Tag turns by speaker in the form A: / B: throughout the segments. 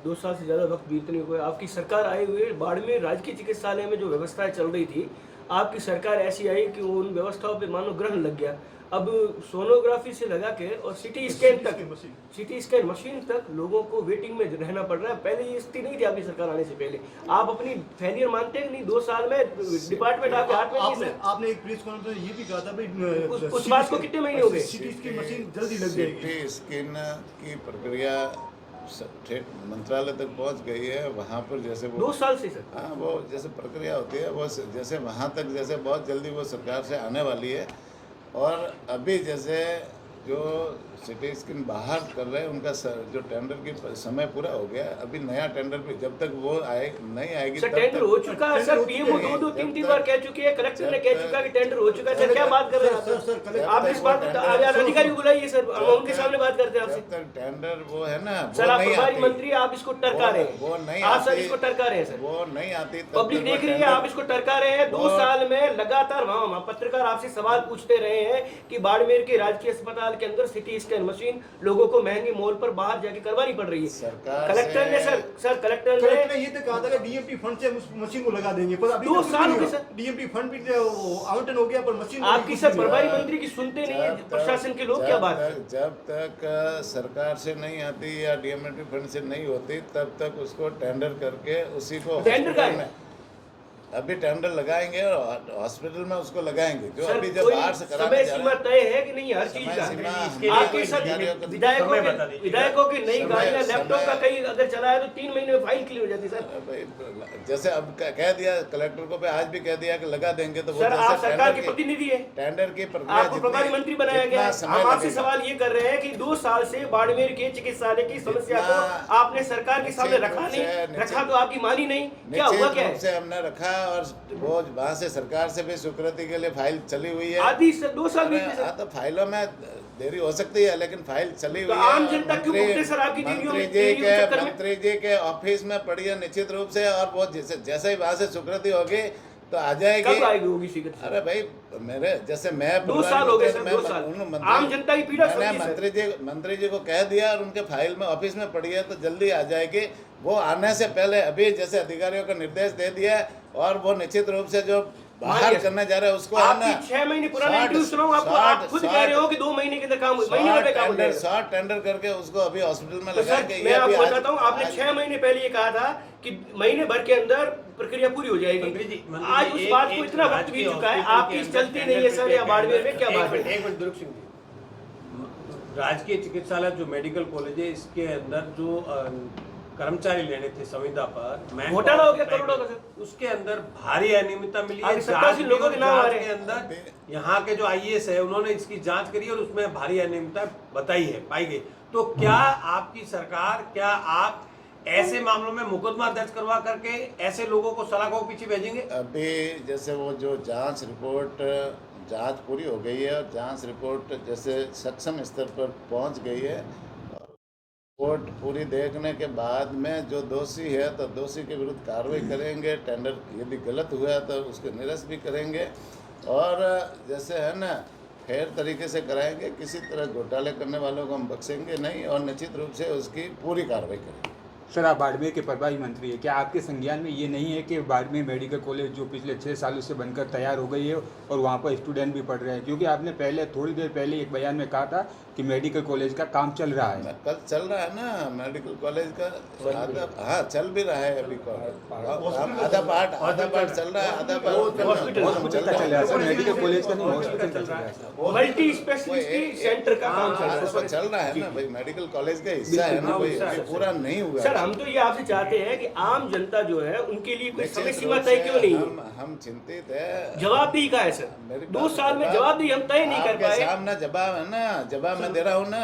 A: 2 साल से ज़्यादा वक्त बीतने को है, आपकी सरकार आई हुई है। बाड़मेर राजकीय चिकित्सालय में जो व्यवस्थाएं चल रही थी, आपकी सरकार ऐसी आई कि उन व्यवस्थाओं पे मानो ग्रहण लग गया। अब सोनोग्राफी से लगा के और सिटी स्कैन मशीन तक लोगों को वेटिंग में रहना पड़ रहा है। पहले ये स्थिति नहीं थी आपकी सरकार आने से पहले। आप अपनी फेलियर मानते हैं कि नहीं? 2 साल में डिपार्टमेंट आपके हाथ में नहीं है।
B: आपने एक प्रेस कॉन्फ्रेंस में ये भी कहा था भाई
A: उस बात को कितने महीने हो गए?
B: सिटी स्कैन मशीन जल्दी लग जाएगी।
C: सिटी स्कैन की प्रक्रिया ठेठ मंत्रालय तक पहुंच गई है। वहाँ पर जैसे वो
A: 2 साल से सर।
C: हाँ, वो जैसे प्रक्रिया होती है वो जैसे वहाँ तक जैसे बहुत जल्दी वो सरकार से आने वाली है। और अभी जैसे जो सिटी स्कैन बाहर कर रहे हैं उनका जो टेंडर की समय पूरा हो गया। अभी नया टेंडर भी जब तक वो नहीं आएगी
A: सर
C: तब
A: टेंडर हो चुका है सर। पीएम 2-3 बार कह चुकी है, कलेक्टर ने कह चुका है कि टेंडर हो चुका है। सर क्या बात कर रहे हैं सर? आप इस बात को अधिकारी को बुलाइए सर, हम उनके सामने बात करते हैं आपसे।
C: जब तक टेंडर वो है ना
A: सर आप
C: नहीं
A: प्रभारी
C: आती,
A: मंत्री, आप इसको टरका रहे हैं।
C: वो नहीं
A: आप सर
C: आती,
A: इसको टरका रहे हैं सर।
C: वो नहीं आती
A: पब्लिक देख रही है, आप इसको टरका रहे हैं। 2 साल में लगातार वहां पत्रकार आपसे सवाल पूछते रहे हैं कि बाड़मेर के राजकीय अस्पताल के अंदर सिटी स्कैन मशीन लोगों को महंगे मोल पर बाहर जाके करवानी पड़ रही है। कलेक्टर ने कलेक्टर ने
B: ये तो कहा था कि डीएमपी फंड से उस मशीन को लगा देंगे, पर अभी
A: 2 साल हो गए सर।
B: डीएमपी फंड भी आवंटन हो गया पर मशीन
A: आपकी सर प्रभारी मंत्री की सुनते नहीं है प्रशासन के लोग। क्या बात है?
C: जब तक सरकार से नहीं आती या डीएमपी फंड से नहीं होती तब तक उसको टेंडर करके उसी को
A: टेंडर का है?
C: अभी टेंडर लगाएंगे और हॉस्पिटल में उसको लगाएंगे। जो
A: सर,
C: अभी जब
A: कोई
C: बाहर से
A: समय
C: कराने जा
A: सीमा
C: रहे हैं,
A: तय है कि नहीं हर चीज का? आपके साथ विधायकों की नई गाड़ियां लैपटॉप का कहीं अगर चला है तो 3 महीने में फाइल क्लियर हो जाती है सर।
C: जैसे अब कह दिया कलेक्टर को भी, आज भी कह दिया कि लगा देंगे। तो वो
A: सर आप सरकार के प्रतिनिधि है,
C: टेंडर की प्रक्रिया
A: आपको प्रभारी मंत्री बनाया गया है। हम आपसे सवाल ये कर रहे हैं कि 2 साल से बाड़मेर के चिकित्सालय की समस्या को आपने सरकार के सामने रखा नहीं, रखा तो आपकी मानी नहीं। क्या हुआ? क्या है?
C: हमने रखा और वो वहाँ से सरकार से भी स्वीकृति के लिए फाइल चली हुई है।
A: आधी से 2 साल बीत गए।
C: तो फाइलों में देरी हो सकती है लेकिन फाइल चली हुई है।
A: आम जनता क्यों भुगते सर आपकी देरियों में?
C: मंत्री जी के ऑफिस में पड़ी है निश्चित रूप से। और वो जैसे ही वहाँ से स्वीकृति होगी तो आ जाएगी।
A: कब आएगी होगी स्वीकृति?
C: अरे भाई मेरे जैसे मैं
A: 2 साल हो गए सर। 2 साल आम जनता की पीड़ा
C: मैंने मंत्री जी को कह दिया और उनके फाइल में ऑफिस में पड़ी है तो जल्दी आ जाएगी। वो आने से पहले अभी जैसे अधिकारियों को निर्देश दे दिया है और वो निश्चित रूप से जो बाहर करने जा रहे हैं उसको
A: आपकी 6 महीने पुराना इंटरव्यू सुनाऊं आपको। आप खुद कह रहे हो कि 2 महीने के अंदर काम महीने भर में काम हो जाएगा।
C: शॉर्ट टेंडर करके उसको अभी हॉस्पिटल में
A: तो
C: लगा
A: सर
C: के
A: मैं आपको बताता हूँ, आपने 6 महीने पहले ये कहा था कि महीने भर के अंदर प्रक्रिया पूरी हो जाएगी। आज उस बात को इतना वक्त बीत चुका है, आपकी चलती नहीं है सर। या बाड़मेर में क्या बात है?
D: एक मिनट दुर्ग सिंह जी, राजकीय चिकित्सालय जो मेडिकल कॉलेज है इसके अंदर जो कर्मचारी लेने थे संविदा पर
A: घोटाला हो गया करोड़ों का सर।
D: उसके अंदर भारी अनियमितता मिली है।
A: 87 लोगों के नाम आ रहे
D: के
A: हैं
D: अंदर यहाँ के जो आईएएस है उन्होंने इसकी जांच करी और उसमें भारी अनियमितता बताई है, पाई गई। तो क्या आपकी सरकार, क्या आप ऐसे मामलों में मुकदमा दर्ज करवा करके ऐसे लोगों को सलाखों के पीछे भेजेंगे?
C: अभी जैसे वो जो जांच पूरी हो गई है और जांच रिपोर्ट जैसे सक्षम स्तर पर पहुंच गई है। रिपोर्ट पूरी देखने के बाद में जो दोषी है तो दोषी के विरुद्ध कार्रवाई करेंगे। टेंडर यदि गलत हुआ तो उसके निरस्त भी करेंगे और जैसे है ना फेयर तरीके से कराएंगे। किसी तरह घोटाले करने वालों को हम बख्शेंगे नहीं और निश्चित रूप से उसकी पूरी कार्रवाई करेंगे।
E: सर आप बाड़मेर के प्रभारी मंत्री है, क्या आपके संज्ञान में ये नहीं है कि बाड़मेर मेडिकल कॉलेज जो पिछले 6 सालों से बनकर तैयार हो गई है और वहाँ पर स्टूडेंट भी पढ़ रहे हैं? क्योंकि आपने पहले थोड़ी देर पहले एक बयान में कहा था कि मेडिकल कॉलेज का काम चल रहा है।
C: कल चल रहा है ना मेडिकल कॉलेज का हाँ चल भी रहा है। अभी आधा पार्ट चल रहा है, आधा पार्ट
E: हॉस्पिटल का चल रहा है सर, मेडिकल कॉलेज का नहीं, हॉस्पिटल का चल रहा है।
A: मल्टी स्पेशलिटी सेंटर का काम चल रहा है।
C: चल रहा है ना भाई, मेडिकल कॉलेज का हिस्सा है ना भाई, पूरा नहीं हुआ।
A: सर हम तो ये आपसे चाहते हैं कि आम जनता जो है उनके लिए कोई समय सीमा तय क्यों नहीं है?
C: हम चिंतित है।
A: जवाबदेही का है सर। 2 साल में जवाबदेही हम तय नहीं कर पाए।
C: सामने जवाब है ना, जवाब मैं दे रहा हूँ ना,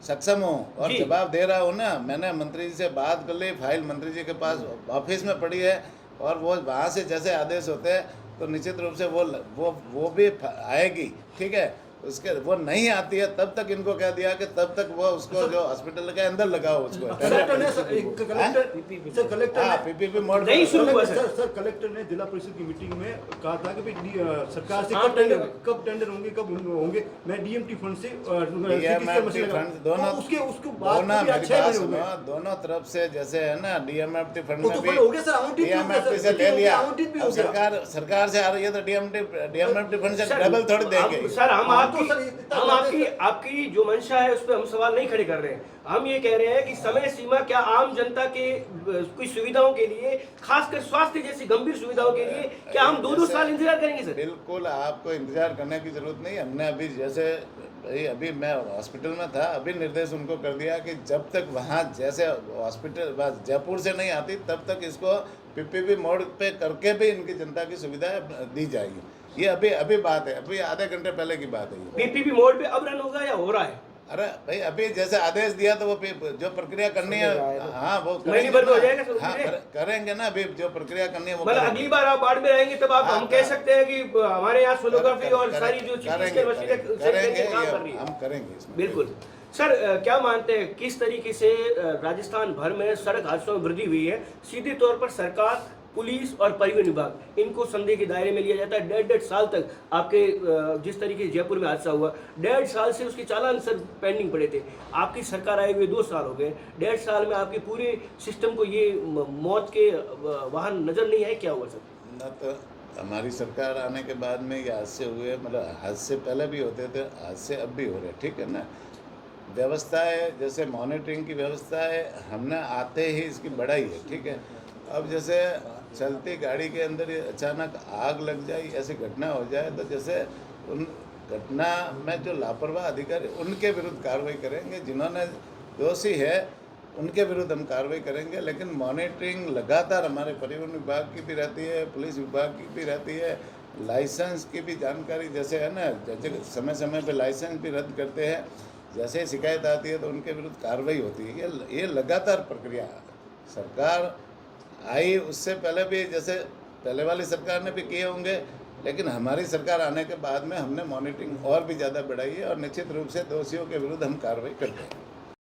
C: सक्षम हूँ और जवाब दे रहा हूँ ना। मैंने मंत्री जी से बात कर ली, फाइल मंत्री जी के पास ऑफिस में पड़ी है और वो वहाँ से जैसे आदेश होते हैं तो निश्चित रूप से वो भी आएगी। ठीक है, उसके वो नहीं आती है तब तक इनको कह दिया कि तब तक वो उसको जो हॉस्पिटल के अंदर लगाओ उसको
B: कलेक्टर ने सर कलेक्टर
C: हाँ
B: ने
C: पीपीपी मोड
A: नहीं शुरू हुआ
B: सर
A: सर।
B: सर कलेक्टर ने जिला परिषद की मीटिंग में कहा था कि भाई सरकार से
A: हाँ,
B: कब टेंडर होंगे कब होंगे। मैं डीएमटी फंड से
C: डीएमएफटी फंड दोनों
B: उसके उसको बाद
C: दोनों
B: भी
C: मेरी
B: 6
C: बात
B: महीने हो
C: सुनो,
B: गए।
C: दोनों तरफ से जैसे है ना डीएमएफटी फंड
B: वो
C: में
B: तो
C: भी
B: फंड हो गया सर, आवंटित भी हो गया
C: डीएमएफटी
B: सर,
C: से ले लिया।
B: आवंटित भी हो
C: अब
B: गया।
C: सरकार से आ रही है तो डीएमएफटी फंड से
A: सर,
C: डबल थोड़ी देंगे।
A: आप- सर हम
B: हाँ,
A: आपकी
B: तो सर, इतना
A: हम
B: बात है,
A: आपकी जो मंशा है उस पर हम सवाल नहीं खड़े कर रहे हैं। हम ये कह रहे हैं कि समय सीमा क्या आम जनता के कुछ सुविधाओं के लिए, खासकर स्वास्थ्य जैसी गंभीर सुविधाओं के लिए क्या हम 2-2 साल इंतजार करेंगे सर?
C: बिल्कुल आपको इंतजार करने की जरूरत नहीं। हमने अभी जैसे भाई अभी मैं हॉस्पिटल में था, अभी निर्देश उनको कर दिया कि जब तक वहाँ जैसे हॉस्पिटल जयपुर से नहीं आती तब तक इसको पीपीपी मोड पे करके भी इनकी जनता की सुविधाएं दी जाएगी। ये अभी अभी बात है, अभी आधे घंटे पहले की बात है ये।
A: पीपीपी मोड पे अब रन होगा या हो रहा है?
C: अरे भाई अभी जैसे आदेश दिया तो वो जो प्रक्रिया करनी है हाँ वो
A: महीने भर में हो
C: ना।
A: जाएगा सर,
C: हाँ
A: पूरे?
C: करेंगे ना, अभी जो प्रक्रिया करनी है वो
A: मतलब
C: करेंगे।
A: अगली बार आप बाढ़ में रहेंगे तब आप
C: हाँ,
A: हम कह
C: हाँ।
A: सकते हैं कि हमारे यहाँ सोनोग्राफी और
C: करें-
A: सारी जो
C: करेंगे
A: चिकित्सा मशीनें
C: करेंगे
A: काम
C: ये
A: कर रही है।
C: हम करेंगे इसमें।
A: बिल्कुल सर, क्या मानते हैं किस तरीके से राजस्थान भर में सड़क हादसों में वृद्धि हुई है? सीधे तौर पर सरकार, पुलिस और परिवहन विभाग इनको संदेह के दायरे में लिया जाता है। 1.5 साल तक आपके जिस तरीके से जयपुर में हादसा हुआ, 1.5 साल से उसके चालान सर पेंडिंग पड़े थे। आपकी सरकार आए हुए 2 साल हो गए, 1.5 साल में आपके पूरे सिस्टम को ये मौत के वाहन नजर नहीं आए, क्या हुआ सर?
C: न तो हमारी सरकार आने के बाद में ये हादसे हुए, मतलब हादसे पहले भी होते थे, हादसे अब भी हो रहे, ठीक है ना। व्यवस्था है जैसे मॉनिटरिंग की व्यवस्था है, हमने आते ही इसकी बढ़ाई है, ठीक है। अब जैसे चलती गाड़ी के अंदर ये अचानक आग लग जाए, ऐसी घटना हो जाए तो जैसे उन घटना में जो लापरवाह अधिकारी उनके विरुद्ध कार्रवाई करेंगे, जिन्होंने दोषी है उनके विरुद्ध हम कार्रवाई करेंगे। लेकिन मॉनिटरिंग लगातार हमारे परिवहन विभाग की भी रहती है, पुलिस विभाग की भी रहती है, लाइसेंस की भी जानकारी जैसे है ना, जैसे समय समय पे लाइसेंस भी रद्द करते हैं, जैसे शिकायत आती है तो उनके विरुद्ध कार्रवाई होती है। ये लगातार प्रक्रिया है। सरकार आई उससे पहले भी जैसे पहले वाली सरकार ने भी किए होंगे, लेकिन हमारी सरकार आने के बाद में हमने मॉनिटरिंग और भी ज़्यादा बढ़ाई है और निश्चित रूप से दोषियों के विरुद्ध हम कार्रवाई करते हैं।